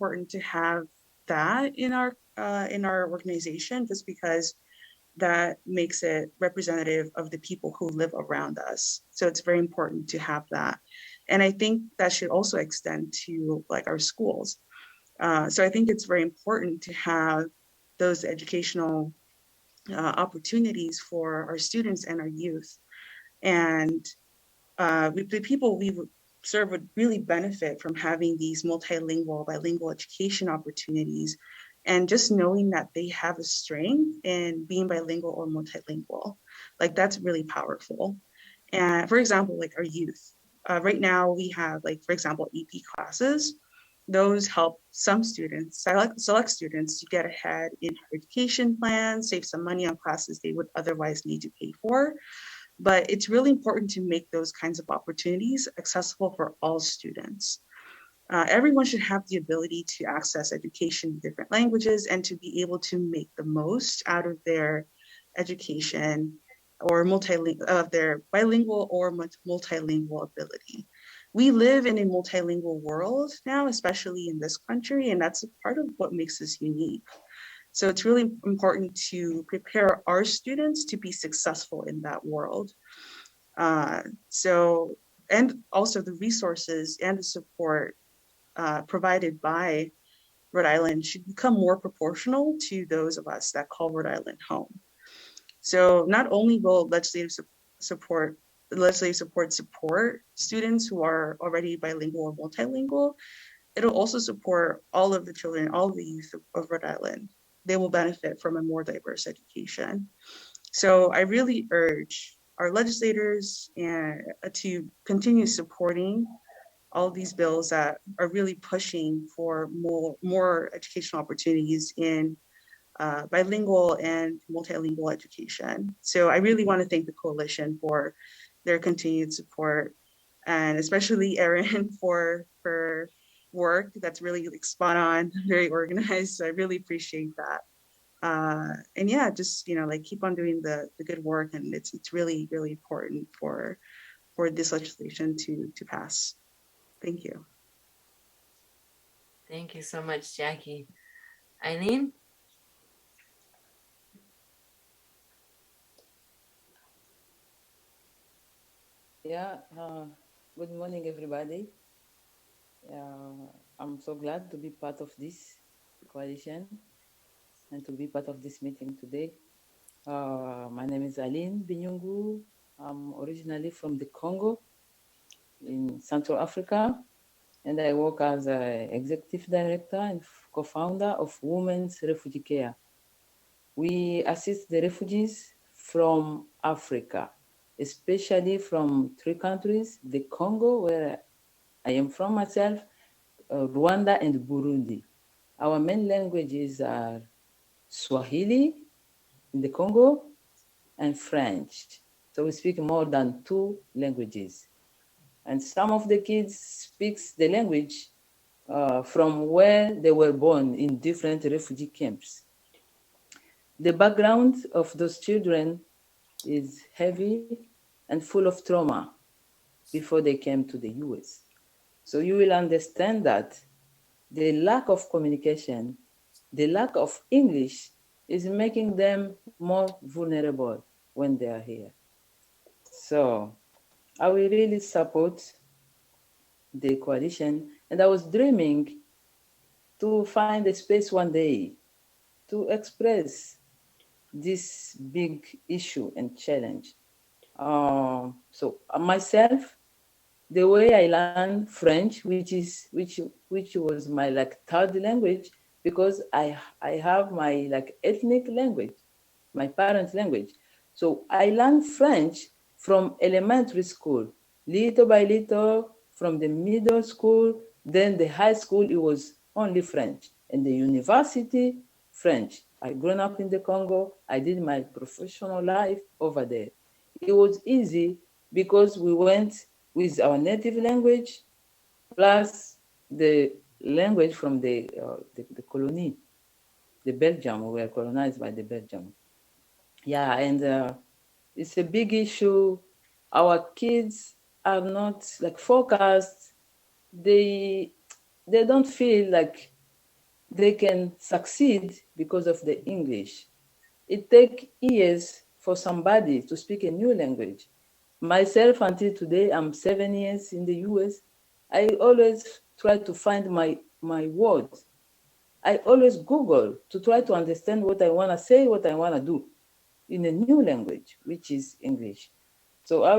important to have that in our organization, just because that makes it representative of the people who live around us. So it's very important to have that. And I think that should also extend to like our schools. So I think it's very important to have those educational opportunities for our students and our youth. And the people we serve would really benefit from having these multilingual, bilingual education opportunities, and just knowing that they have a strength in being bilingual or multilingual. Like that's really powerful. And for example, like our youth, right now we have like, for example, EP classes. Those help some students, select students to get ahead in education plans, save some money on classes they would otherwise need to pay for. But it's really important to make those kinds of opportunities accessible for all students. Everyone should have the ability to access education in different languages and to be able to make the most out of their education or of their bilingual or multilingual ability. We live in a multilingual world now, especially in this country, and that's a part of what makes us unique. So it's really important to prepare our students to be successful in that world. And also the resources and the support provided by Rhode Island should become more proportional to those of us that call Rhode Island home. So not only will support students who are already bilingual or multilingual, it'll also support all of the children, all of the youth of Rhode Island. They will benefit from a more diverse education. So I really urge our legislators to continue supporting all of these bills that are really pushing for more educational opportunities in bilingual and multilingual education. So I really want to thank the coalition for their continued support, and especially Erin for her work that's really like spot on, very organized. So I really appreciate that. And yeah, just like keep on doing the good work, and it's really really important for this legislation to pass. Thank you. Thank you so much, Jackie. Eileen? Yeah, good morning, everybody. I'm so glad to be part of this coalition and to be part of this meeting today. My name is Aline Binyungu. I'm originally from the Congo in Central Africa, and I work as an executive director and co-founder of Women's Refugee Care. We assist the refugees from Africa, especially from 3 countries, the Congo, where I am from myself, Rwanda and Burundi. Our main languages are Swahili in the Congo and French. So we speak more than 2 languages. And some of the kids speaks the language from where they were born in different refugee camps. The background of those children is heavy and full of trauma before they came to the US. So you will understand that the lack of communication, the lack of English is making them more vulnerable when they are here. So I will really support the coalition, and I was dreaming to find a space one day to express this big issue and challenge. So myself, the way I learned French, which was my like 3rd language, because I have my like ethnic language, my parents' language. So I learned French from elementary school, little by little, from the middle school, then the high school, it was only French, and the university, French. I grown up in the Congo. I did my professional life over there. It was easy because we went with our native language plus the language from the colony, the Belgium. We were colonized by the Belgium. Yeah, and it's a big issue. Our kids are not like focused. They don't feel like they can succeed because of the English. It takes years for somebody to speak a new language. Myself, until today, I'm 7 years in the US. I always try to find my words. I always Google to try to understand what I want to say, what I want to do in a new language, which is English. So I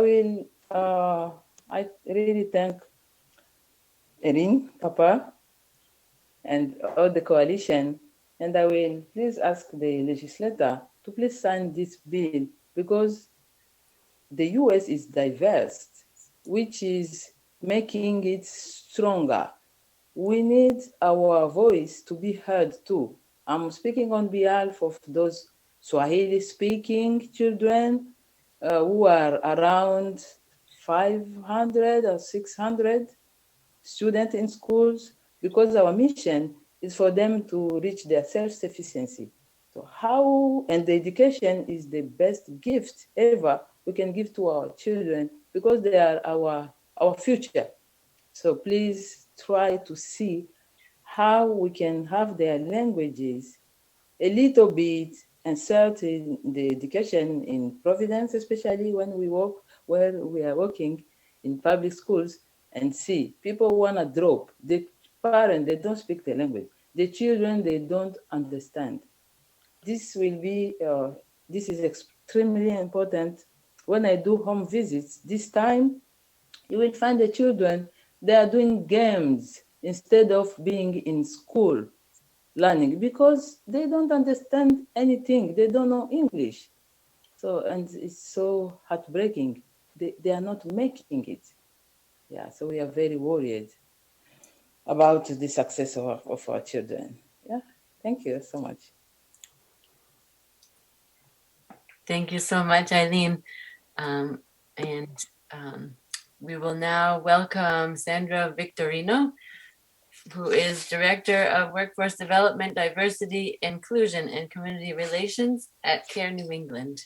really thank Erin, Papa, and all the coalition, and I will please ask the legislator to please sign this bill because the US is diverse, which is making it stronger. We need our voice to be heard too. I'm speaking on behalf of those Swahili speaking children who are around 500 or 600 students in schools, because our mission is for them to reach their self-sufficiency. So and the education is the best gift ever we can give to our children because they are our future. So please try to see how we can have their languages a little bit insert in the education in Providence, especially when where we are working in public schools, and see people want to drop. The parents, they don't speak the language. The children, they don't understand. This will be, this is extremely important. When I do home visits, this time you will find the children, they are doing games instead of being in school learning because they don't understand anything. They don't know English. So, and it's so heartbreaking. They are not making it. Yeah, so we are very worried about the success of our children. Yeah, thank you so much. Thank you so much, Eileen. And we will now welcome Sandra Victorino, who is Director of Workforce Development, Diversity, Inclusion, and Community Relations at CARE New England.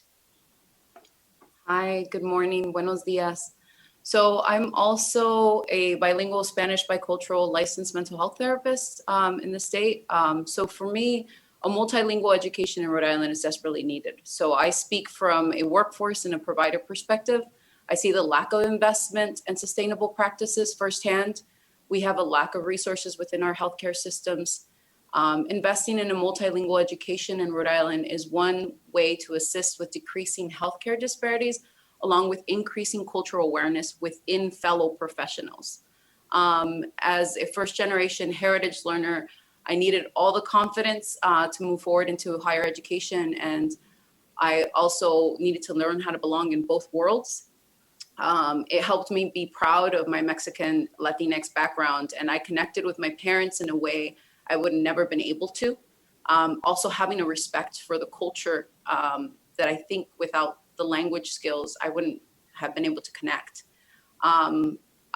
Hi, good morning. Buenos dias. So I'm also a bilingual Spanish bicultural licensed mental health therapist in the state. So for me, a multilingual education in Rhode Island is desperately needed. So I speak from a workforce and a provider perspective. I see the lack of investment and sustainable practices firsthand. We have a lack of resources within our healthcare systems. Investing in a multilingual education in Rhode Island is one way to assist with decreasing healthcare disparities, along with increasing cultural awareness within fellow professionals. As a first generation heritage learner, I needed all the confidence to move forward into higher education. And I also needed to learn how to belong in both worlds. It helped me be proud of my Mexican Latinx background, and I connected with my parents in a way I would never been able to. Also having a respect for the culture that I think without the language skills, I wouldn't have been able to connect.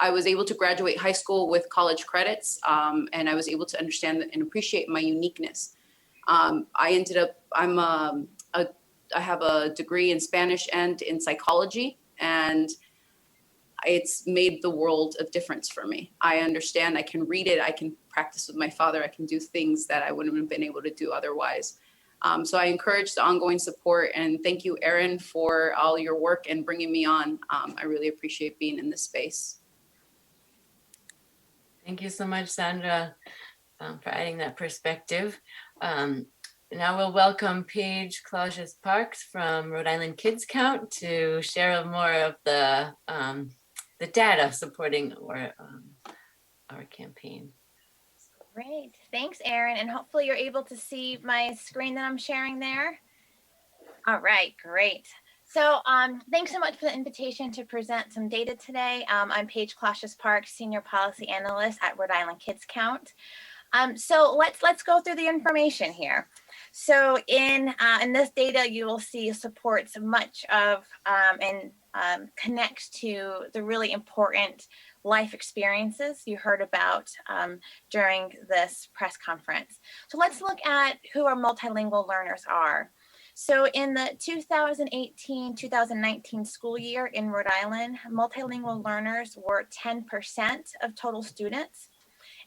I was able to graduate high school with college credits, and I was able to understand and appreciate my uniqueness. I have a degree in Spanish and in psychology, and it's made the world of difference for me. I understand, I can read it, I can practice with my father, I can do things that I wouldn't have been able to do otherwise. So I encourage the ongoing support, and thank you, Erin, for all your work and bringing me on. I really appreciate being in this space. Thank you so much, Sandra, for adding that perspective. Now we'll welcome Paige Clausius Parks from Rhode Island Kids Count to share more of the data supporting our campaign. Great, thanks, Erin, and hopefully you're able to see my screen that I'm sharing there. All right, great. So thanks so much for the invitation to present some data today. I'm Paige Clausius Parks, Senior Policy Analyst at Rhode Island Kids Count. So let's go through the information here. So in this data, you will see supports much of and connects to the really important life experiences you heard about during this press conference. So let's look at who our multilingual learners are. So in the 2018-2019 school year in Rhode Island, multilingual learners were 10% of total students.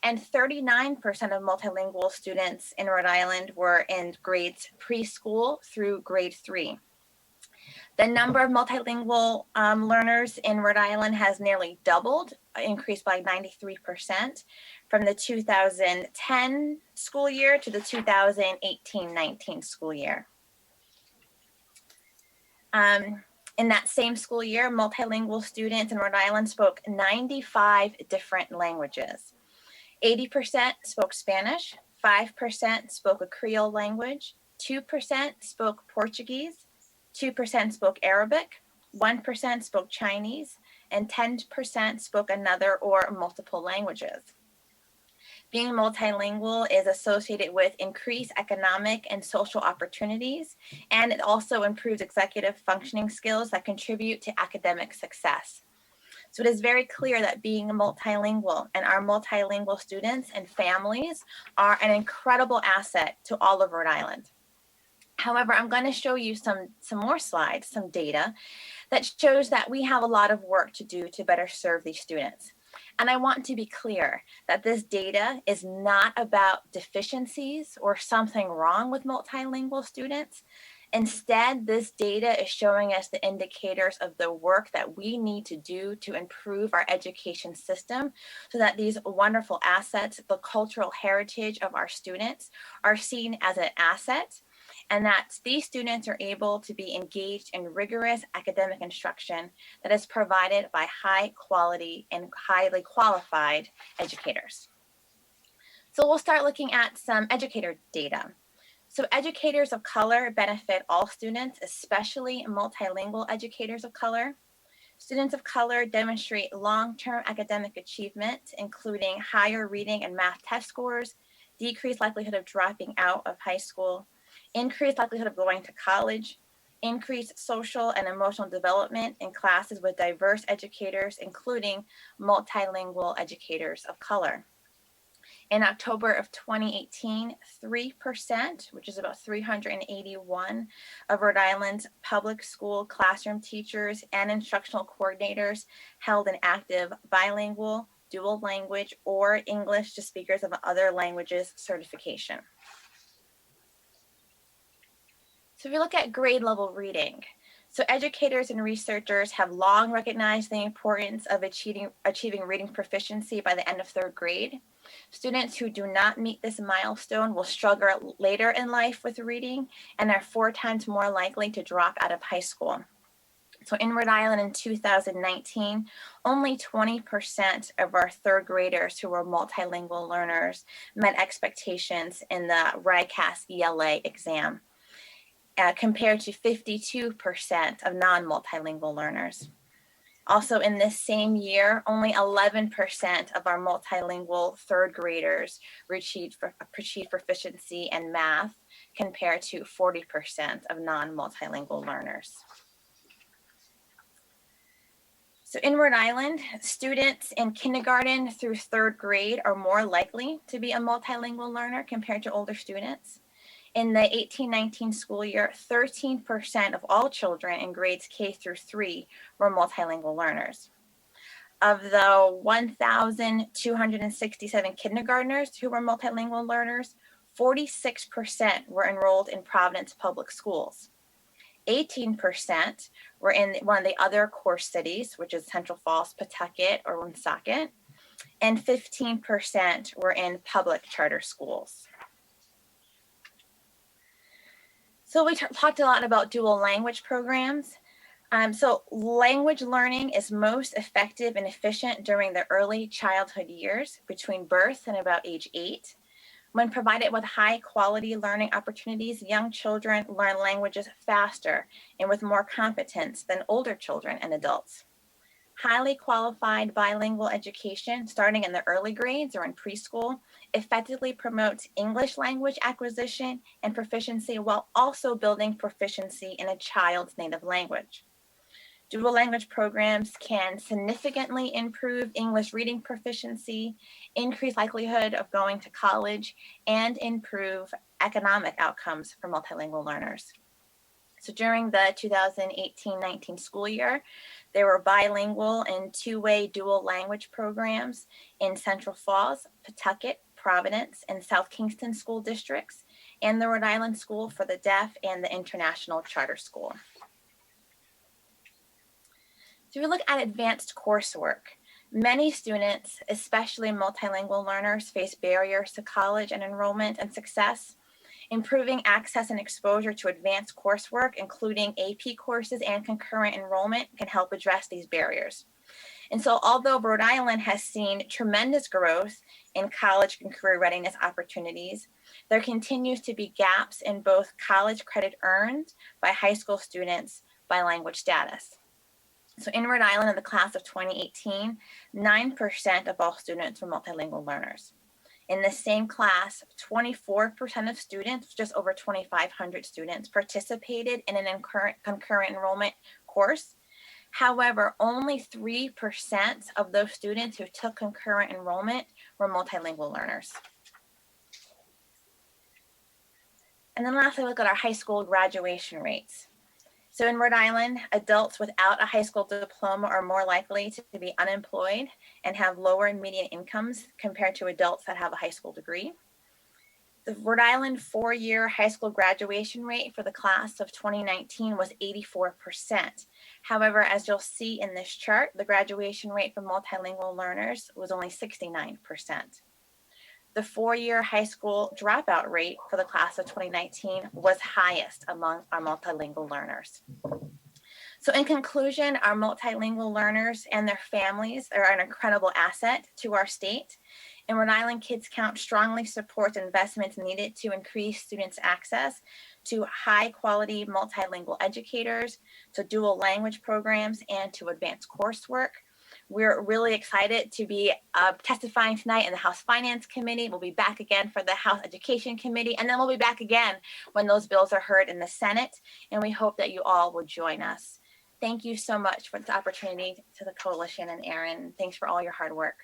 and 39% of multilingual students in Rhode Island were in grades preschool through grade 3. The number of multilingual learners in Rhode Island has nearly doubled, increased by 93% from the 2010 school year to the 2018-19 school year. In that same school year, multilingual students in Rhode Island spoke 95 different languages. 80% spoke Spanish, 5% spoke a Creole language, 2% spoke Portuguese, 2% spoke Arabic, 1% spoke Chinese, and 10% spoke another or multiple languages. Being multilingual is associated with increased economic and social opportunities, and it also improves executive functioning skills that contribute to academic success. So it is very clear that being multilingual and our multilingual students and families are an incredible asset to all of Rhode Island. However, I'm going to show you some more slides, some data that shows that we have a lot of work to do to better serve these students. And I want to be clear that this data is not about deficiencies or something wrong with multilingual students. Instead, this data is showing us the indicators of the work that we need to do to improve our education system so that these wonderful assets, the cultural heritage of our students, are seen as an asset, and that these students are able to be engaged in rigorous academic instruction that is provided by high quality and highly qualified educators. So we'll start looking at some educator data. So educators of color benefit all students, especially multilingual educators of color. Students of color demonstrate long-term academic achievement, including higher reading and math test scores, decreased likelihood of dropping out of high school, increased likelihood of going to college, increased social and emotional development in classes with diverse educators, including multilingual educators of color. In October of 2018, 3%, which is about 381 of Rhode Island's public school classroom teachers and instructional coordinators held an active bilingual, dual language, or English to speakers of other languages certification. So if you look at grade level reading, so educators and researchers have long recognized the importance of achieving reading proficiency by the end of 3rd grade. Students who do not meet this milestone will struggle later in life with reading and are 4 times more likely to drop out of high school. So in Rhode Island in 2019, only 20% of our 3rd graders who were multilingual learners met expectations in the RICAS ELA exam, compared to 52% of non-multilingual learners. Also in this same year, only 11% of our multilingual 3rd graders achieved proficiency in math, compared to 40% of non-multilingual learners. So in Rhode Island, students in kindergarten through 3rd grade are more likely to be a multilingual learner compared to older students. In the 18-19 school year, 13% of all children in grades K through 3 were multilingual learners. Of the 1,267 kindergartners who were multilingual learners, 46% were enrolled in Providence Public Schools. 18% were in one of the other core cities, which is Central Falls, Pawtucket, or Woonsocket, and 15% were in public charter schools. So we talked a lot about dual language programs. So language learning is most effective and efficient during the early childhood years between birth and about age 8. When provided with high quality learning opportunities, young children learn languages faster and with more competence than older children and adults. Highly qualified bilingual education starting in the early grades or in preschool effectively promotes English language acquisition and proficiency while also building proficiency in a child's native language. Dual language programs can significantly improve English reading proficiency, increase likelihood of going to college, and improve economic outcomes for multilingual learners. So during the 2018-19 school year, there were bilingual and two-way dual language programs in Central Falls, Pawtucket, Providence, and South Kingston school districts, and the Rhode Island School for the Deaf and the International Charter School. So we look at advanced coursework. Many students, especially multilingual learners, face barriers to college and enrollment and success. Improving access and exposure to advanced coursework, including AP courses and concurrent enrollment, can help address these barriers. And so although Rhode Island has seen tremendous growth in college and career readiness opportunities, there continues to be gaps in both college credit earned by high school students by language status. So in Rhode Island, in the class of 2018, 9% of all students were multilingual learners. In the same class, 24% of students, just over 2,500 students, participated in an concurrent enrollment course. However, only 3% of those students who took concurrent enrollment were multilingual learners. And then lastly, look at our high school graduation rates. So in Rhode Island, adults without a high school diploma are more likely to be unemployed and have lower median incomes compared to adults that have a high school degree. The Rhode Island four-year high school graduation rate for the class of 2019 was 84%. However, as you'll see in this chart, the graduation rate for multilingual learners was only 69%. The four-year high school dropout rate for the class of 2019 was highest among our multilingual learners. So in conclusion, our multilingual learners and their families are an incredible asset to our state. And Rhode Island Kids Count strongly supports investments needed to increase students' access to high quality multilingual educators, to dual language programs, and to advanced coursework. We're really excited to be testifying tonight in the House Finance Committee. We'll be back again for the House Education Committee, and then we'll be back again when those bills are heard in the Senate. And we hope that you all will join us. Thank you so much for this opportunity to the coalition, and Aaron, thanks for all your hard work.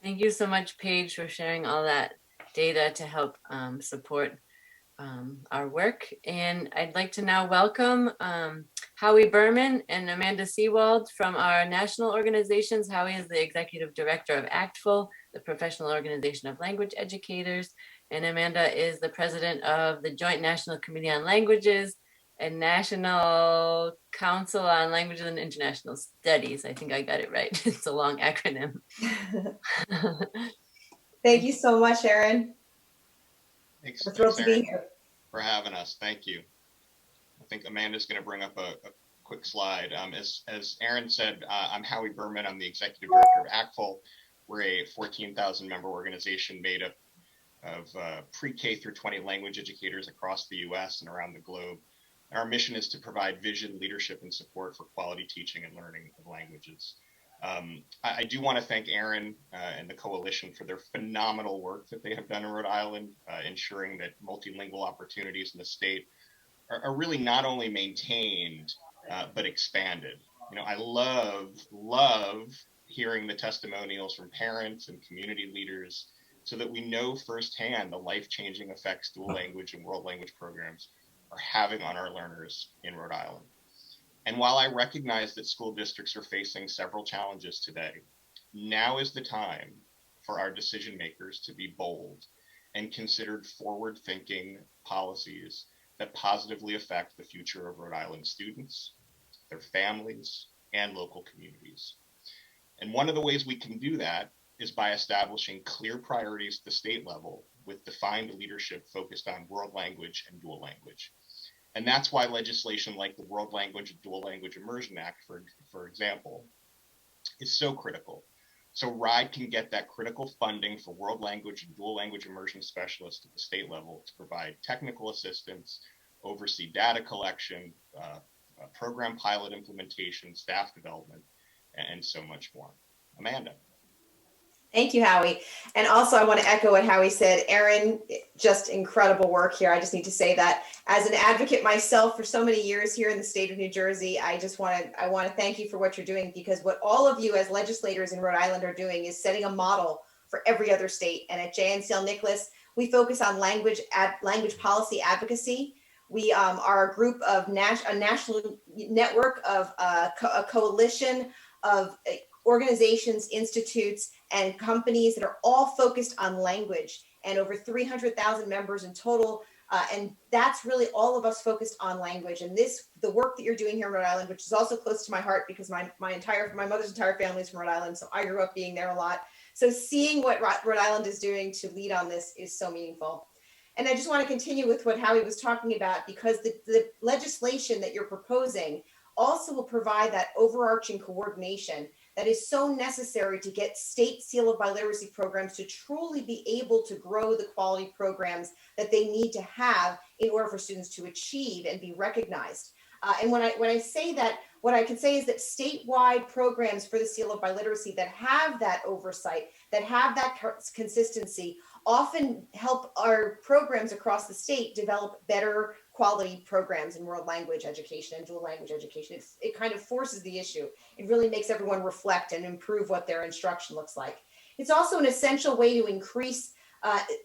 Thank you so much, Paige, for sharing all that data to help support our work. And I'd like to now welcome Howie Berman and Amanda Seawald from our national organizations. Howie is the Executive Director of ACTFL, the Professional Organization of Language Educators, and Amanda is the President of the Joint National Committee on Languages and National Council on Languages and International Studies. I think I got it right. It's a long acronym. Thank you so much, Erin. Thanks, We're thrilled to be Erin, here. for having us. Thank you. I think Amanda's going to bring up a quick slide. As Erin said, I'm Howie Berman. I'm the Executive Director of ACTFL. We're a 14,000 member organization made up of pre-K through 20 language educators across the US and around the globe. Our mission is to provide vision, leadership, and support for quality teaching and learning of languages. I do want to thank Erin and the coalition for their phenomenal work that they have done in Rhode Island, ensuring that multilingual opportunities in the state are really not only maintained, but expanded. You know, I love hearing the testimonials from parents and community leaders so that we know firsthand the life-changing effects dual language and world language programs are having on our learners in Rhode Island. And while I recognize that school districts are facing several challenges today, now is the time for our decision makers to be bold and consider forward-thinking policies that positively affect the future of Rhode Island students, their families, and local communities. And one of the ways we can do that is by establishing clear priorities at the state level with defined leadership focused on world language and dual language. And that's why legislation like the World Language and Dual Language Immersion Act, for example, is so critical. So RIDE can get that critical funding for world language and dual language immersion specialists at the state level to provide technical assistance, oversee data collection, program pilot implementation, staff development, and so much more. Amanda. Thank you, Howie. And also I want to echo what Howie said. Erin, just incredible work here. I just need to say that as an advocate myself for so many years here in the state of New Jersey, I want to thank you for what you're doing, because what all of you as legislators in Rhode Island are doing is setting a model for every other state. And at JNCL Nicholas, we focus on language policy advocacy. We are a group of a national network of a coalition of organizations, institutes, and companies that are all focused on language, and over 300,000 members in total. And that's really all of us focused on language. And the work that you're doing here in Rhode Island, which is also close to my heart because my mother's entire family is from Rhode Island, so I grew up being there a lot. So seeing what Rhode Island is doing to lead on this is so meaningful. And I just want to continue with what Howie was talking about, because the legislation that you're proposing also will provide that overarching coordination that is so necessary to get state seal of biliteracy programs to truly be able to grow the quality programs that they need to have in order for students to achieve and be recognized. And when I say that, what I can say is that statewide programs for the seal of biliteracy that have that oversight, that have that consistency, often help our programs across the state develop better quality programs in world language education and dual language education. It kind of forces the issue. It really makes everyone reflect and improve what their instruction looks like. It's also an essential way to increase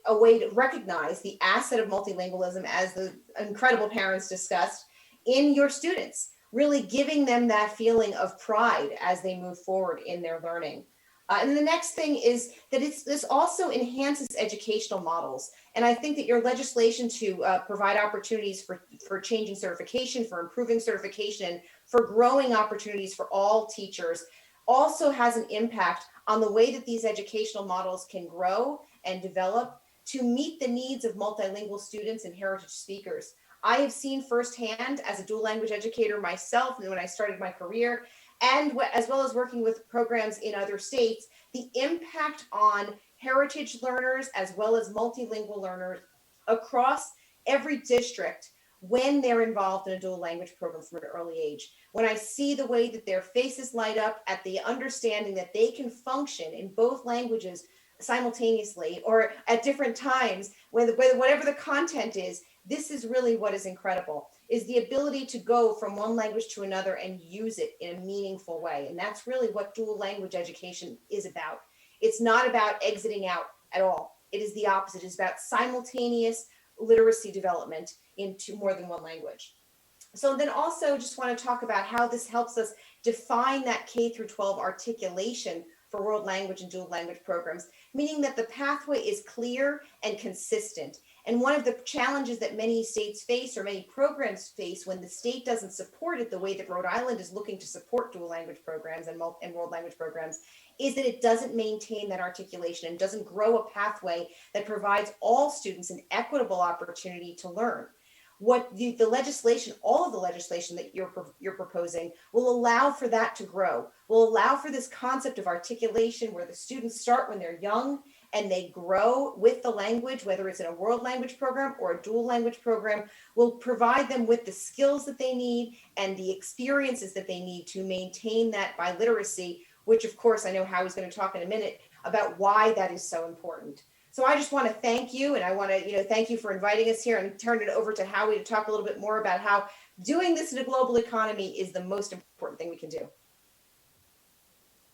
a way to recognize the asset of multilingualism, as the incredible parents discussed, in your students, really giving them that feeling of pride as they move forward in their learning. And the next thing is that this also enhances educational models. And I think that your legislation to provide opportunities for changing certification, for improving certification, for growing opportunities for all teachers also has an impact on the way that these educational models can grow and develop to meet the needs of multilingual students and heritage speakers. I have seen firsthand as a dual language educator myself when I started my career, and as well as working with programs in other states, the impact on heritage learners as well as multilingual learners across every district when they're involved in a dual language program from an early age. When I see the way that their faces light up at the understanding that they can function in both languages simultaneously or at different times, whatever the content is, this is really what is incredible, is the ability to go from one language to another and use it in a meaningful way. And that's really what dual language education is about. It's not about exiting out at all. It is the opposite. It's about simultaneous literacy development into more than one language. So then also just want to talk about how this helps us define that K through 12 articulation for world language and dual language programs, meaning that the pathway is clear and consistent. And one of the challenges that many states face, or many programs face, when the state doesn't support it the way that Rhode Island is looking to support dual language programs and world language programs, is that it doesn't maintain that articulation and doesn't grow a pathway that provides all students an equitable opportunity to learn. What the legislation, all of the legislation that you're proposing, will allow for that to grow, will allow for this concept of articulation where the students start when they're young and they grow with the language, whether it's in a world language program or a dual language program, will provide them with the skills that they need and the experiences that they need to maintain that biliteracy, which of course I know Howie's going to talk in a minute about why that is so important. So I just want to thank you, and I want to thank you for inviting us here, and turn it over to Howie to talk a little bit more about how doing this in a global economy is the most important thing we can do.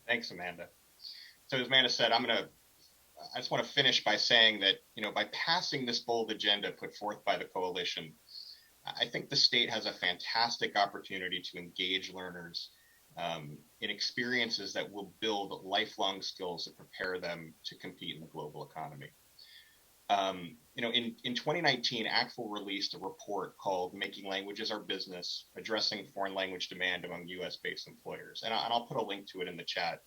Thanks, Amanda. So as Amanda said, I just want to finish by saying that, by passing this bold agenda put forth by the coalition, I think the state has a fantastic opportunity to engage learners in experiences that will build lifelong skills that prepare them to compete in the global economy. In 2019, ACTFL released a report called Making Languages Our Business, Addressing Foreign Language Demand Among US-Based Employers. And I'll put a link to it in the chat.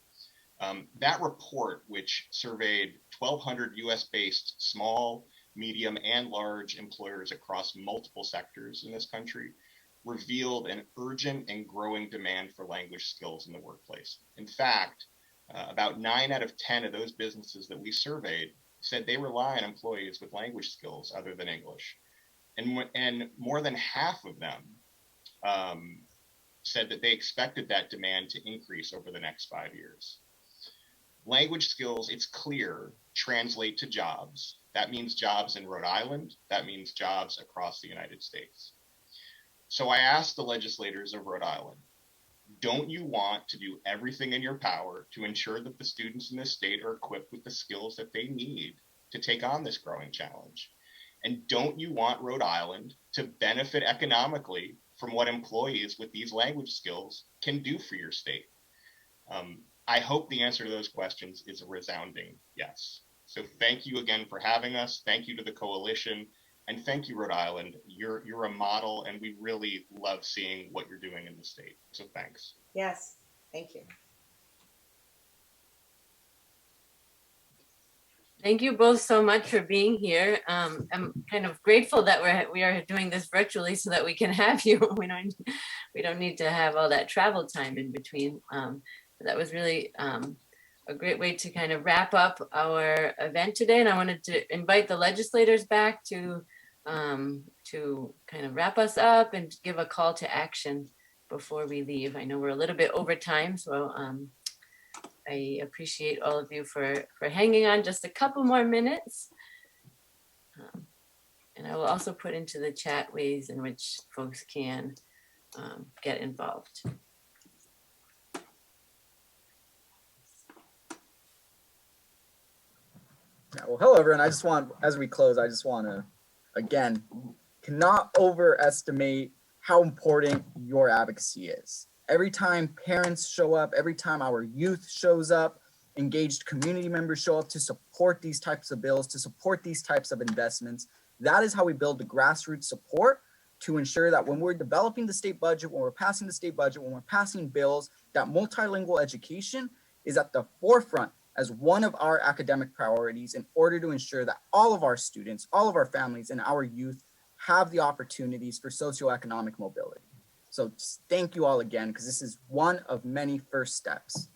That report, which surveyed 1,200 US-based small, medium, and large employers across multiple sectors in this country, revealed an urgent and growing demand for language skills in the workplace. In fact, about 9 out of 10 of those businesses that we surveyed said they rely on employees with language skills other than English. And more than half of them said that they expected that demand to increase over the next 5 years. Language skills, it's clear, translate to jobs. That means jobs in Rhode Island. That means jobs across the United States. So I asked the legislators of Rhode Island, don't you want to do everything in your power to ensure that the students in this state are equipped with the skills that they need to take on this growing challenge? And don't you want Rhode Island to benefit economically from what employees with these language skills can do for your state? I hope the answer to those questions is a resounding yes. So thank you again for having us. Thank you to the coalition. And thank you, Rhode Island. You're a model, and we really love seeing what you're doing in the state. So thanks. Yes, thank you. Thank you both so much for being here. I'm kind of grateful that we are doing this virtually so that we can have you. We don't need to have all that travel time in between. That was really a great way to kind of wrap up our event today. And I wanted to invite the legislators back to kind of wrap us up and give a call to action before we leave. I know we're a little bit over time, so I appreciate all of you for hanging on just a couple more minutes. And I will also put into the chat ways in which folks can get involved. Yeah, well, hello everyone. I just want, as we close, I just want to, again, cannot overestimate how important your advocacy is. Every time parents show up, every time our youth shows up, engaged community members show up to support these types of bills, to support these types of investments, that is how we build the grassroots support to ensure that when we're developing the state budget, when we're passing the state budget, when we're passing bills, that multilingual education is at the forefront as one of our academic priorities in order to ensure that all of our students, all of our families, and our youth have the opportunities for socioeconomic mobility. So thank you all again, because this is one of many first steps.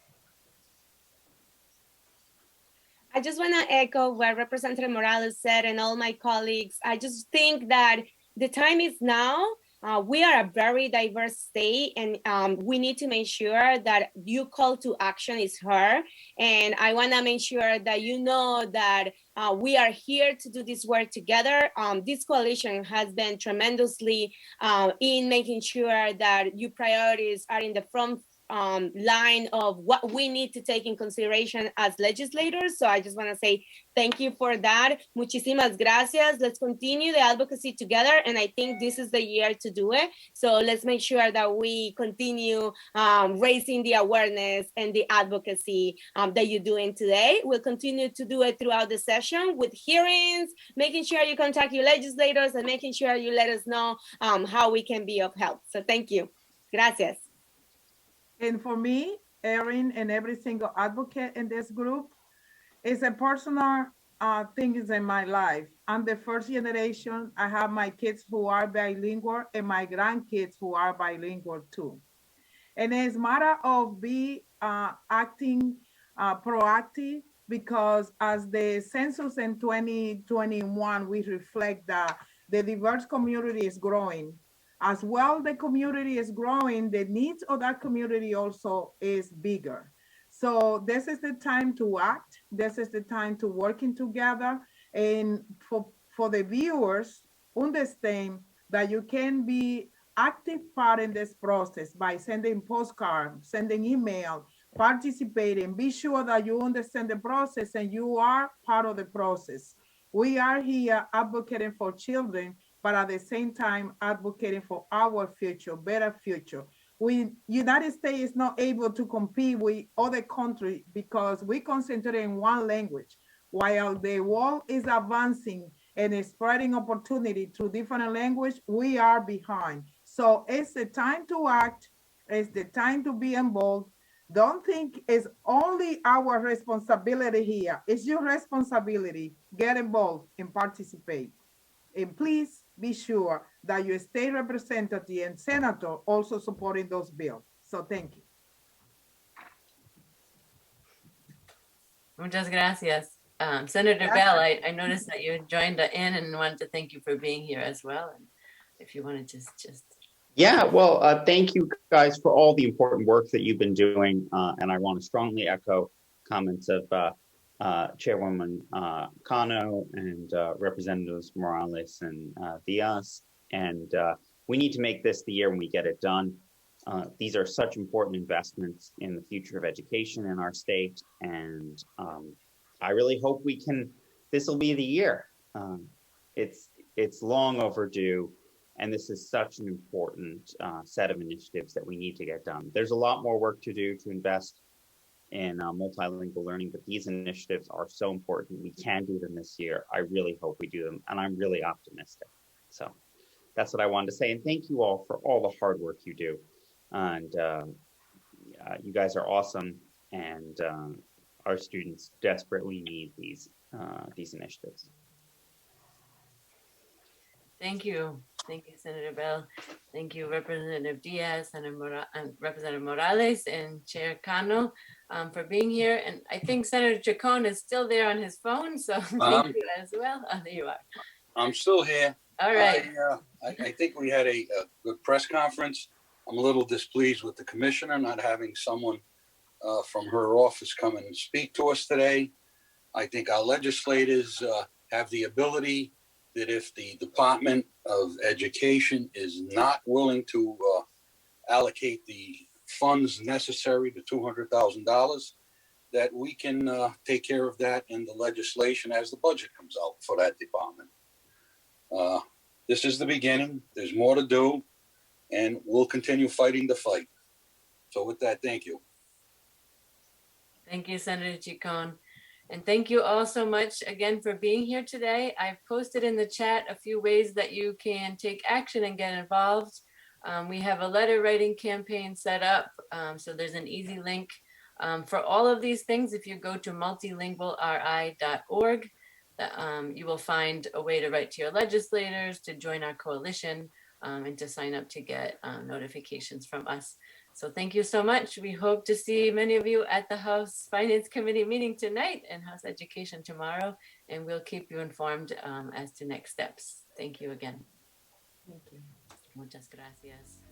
I just want to echo what Representative Morales said and all my colleagues. I just think that the time is now. We are a very diverse state, and we need to make sure that your call to action is heard. And I want to make sure that you know that we are here to do this work together. This coalition has been tremendously in making sure that your priorities are in the front line of what we need to take in consideration as legislators. So I just want to say thank you for that. Muchísimas gracias. Let's continue the advocacy together. And I think this is the year to do it. So let's make sure that we continue raising the awareness and the advocacy that you're doing today. We'll continue to do it throughout the session with hearings, making sure you contact your legislators and making sure you let us know how we can be of help. So thank you. Gracias. And for me, Erin, and every single advocate in this group, it's a personal thing in my life. I'm the first generation. I have my kids who are bilingual and my grandkids who are bilingual too. And it's a matter of acting proactive, because as the census in 2021, we reflect that the diverse community is growing. As well, the community is growing, the needs of that community also is bigger. So this is the time to act. This is the time to working together. And for the viewers, understand that you can be active part in this process by sending postcards, sending email, participating. Be sure that you understand the process and you are part of the process. We are here advocating for children, but at the same time advocating for our future, better future. United States is not able to compete with other countries because we concentrate in one language, while the world is advancing and is spreading opportunity through different language, we are behind. So it's the time to act, it's the time to be involved. Don't think it's only our responsibility here. It's your responsibility. Get involved and participate. And please be sure that your state representative and senator also supporting those bills. So thank you. Muchas gracias. Senator Bell, I noticed that you joined in and wanted to thank you for being here as well. And if you want to just. Yeah, well, thank you guys for all the important work that you've been doing. And I want to strongly echo comments of Chairwoman Cano and Representatives Morales and Diaz. And we need to make this the year when we get it done. These are such important investments in the future of education in our state. And I really hope this will be the year. It's It's long overdue, and this is such an important set of initiatives that we need to get done. There's a lot more work to do to invest in multilingual learning, but these initiatives are so important. We can do them this year. I really hope we do them, and I'm really optimistic. So that's what I wanted to say, and thank you all for all the hard work you do. And you guys are awesome, and our students desperately need these initiatives. Thank you. Thank you, Senator Bell. Thank you, Representative Diaz and Representative Morales and Chair Cano for being here. And I think Senator Chacon is still there on his phone, so thank you as well. Oh, there you are. I'm still here. All right. I think we had a good press conference. I'm a little displeased with the commissioner not having someone from her office come in and speak to us today. I think our legislators have the ability that if the Department of Education is not willing to allocate the funds necessary, the $200,000, that we can take care of that in the legislation as the budget comes out for that department. This is the beginning. There's more to do, and we'll continue fighting the fight. So with that, thank you. Thank you, Senator Chacon. And thank you all so much again for being here today. I've posted in the chat a few ways that you can take action and get involved. We have a letter writing campaign set up. So there's an easy link for all of these things. If you go to multilingualri.org, you will find a way to write to your legislators, to join our coalition, and to sign up to get notifications from us. So thank you so much. We hope to see many of you at the House Finance Committee meeting tonight and House Education tomorrow, and we'll keep you informed as to next steps. Thank you again. Thank you. Muchas gracias.